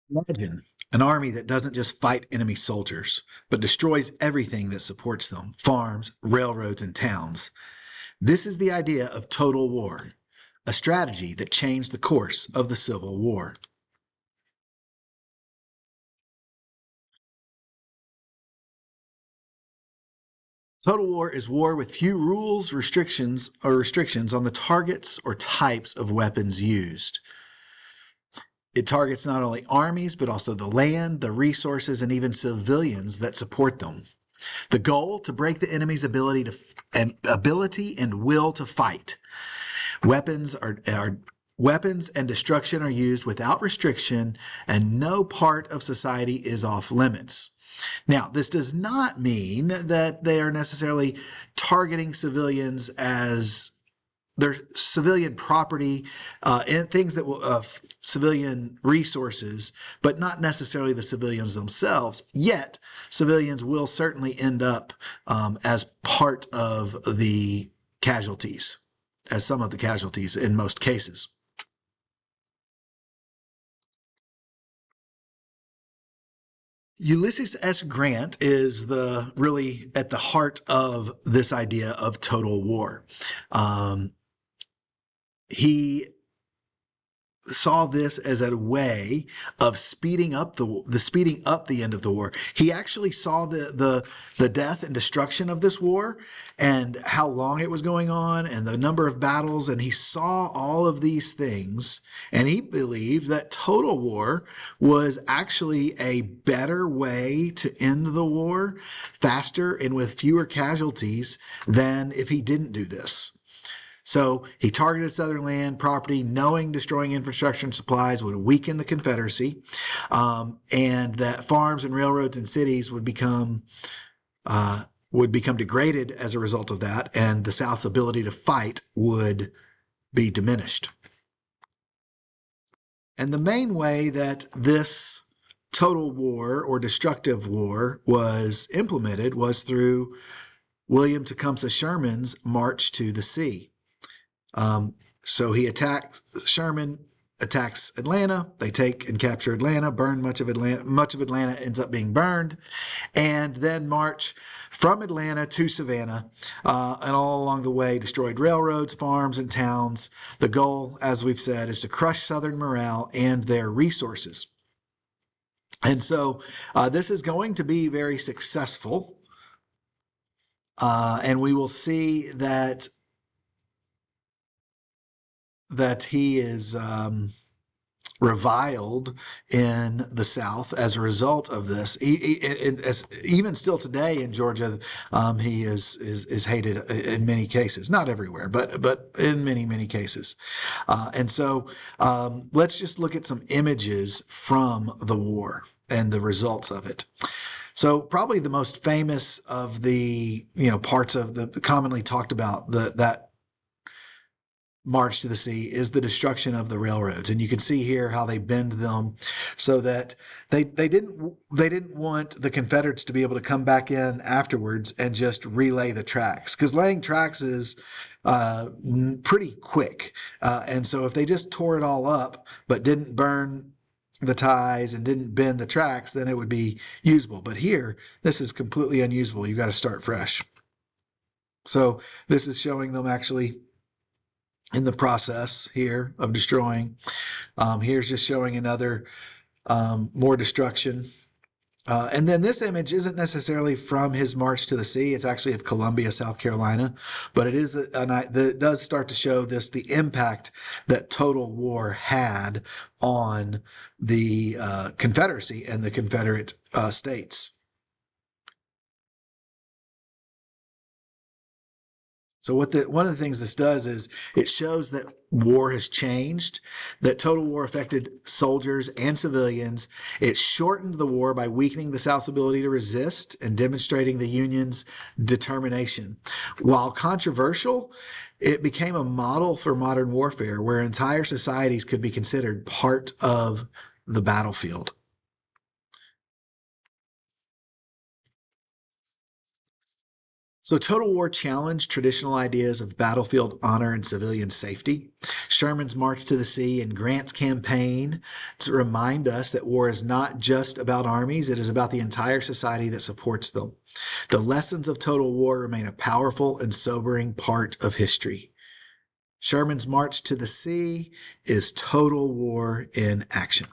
Imagine an army that doesn't just fight enemy soldiers, but destroys everything that supports them: farms, railroads, and towns. This is the idea of total war, a strategy that changed the course of the Civil War. Total war is war with few rules, restrictions on the targets or types of weapons used. It targets not only armies, but also the land, the resources, and even civilians that support them. The goal: to break the enemy's ability and will to fight. Weapons and destruction are used without restriction, and no part of society is off limits. Now, this does not mean that they are necessarily targeting civilians as their civilian property and things that will civilian resources, but not necessarily the civilians themselves. Yet, civilians will certainly end up as part of the casualties, as some of the casualties in most cases. Ulysses S. Grant is the really at the heart of this idea of total war. He saw this as a way of speeding up the end of the war. He actually saw the death and destruction of this war and how long it was going on and the number of battles, and he saw all of these things, and he believed that total war was actually a better way to end the war faster and with fewer casualties than if he didn't do this. So he targeted Southern land property, knowing destroying infrastructure and supplies would weaken the Confederacy, and that farms and railroads and cities would become degraded as a result of that, and the South's ability to fight would be diminished. And the main way that this total war or destructive war was implemented was through William Tecumseh Sherman's March to the Sea. So Sherman attacks Atlanta. They take and capture Atlanta, burn much of Atlanta. Much of Atlanta ends up being burned, and then march from Atlanta to Savannah, and all along the way destroyed railroads, farms, and towns. The goal, as we've said, is to crush Southern morale and their resources. And so this is going to be very successful, and we will see that he is reviled in the South as a result of this. Even still today in Georgia, he is hated in many cases. Not everywhere, but in many cases. And so let's just look at some images from the war and the results of it. So probably the most famous of the parts of the commonly talked about that March to the Sea is the destruction of the railroads, and you can see here how they bend them so that they didn't want the Confederates to be able to come back in afterwards and just relay the tracks, because laying tracks is pretty quick, and so if they just tore it all up but didn't burn the ties and didn't bend the tracks, then it would be usable. But here, this is completely unusable. You got to start fresh. So this is showing them actually in the process here of destroying. Here's just showing another more destruction. And then this image isn't necessarily from his march to the sea. It's actually of Columbia, South Carolina. But it does start to show the impact that total war had on the Confederacy and the Confederate states. So one of the things this does is it shows that war has changed, that total war affected soldiers and civilians. It shortened the war by weakening the South's ability to resist and demonstrating the Union's determination. While controversial, it became a model for modern warfare where entire societies could be considered part of the battlefield. So, total war challenged traditional ideas of battlefield honor and civilian safety. Sherman's march to the sea and Grant's campaign to remind us that war is not just about armies, it is about the entire society that supports them. The lessons of total war remain a powerful and sobering part of history. Sherman's march to the sea is total war in action.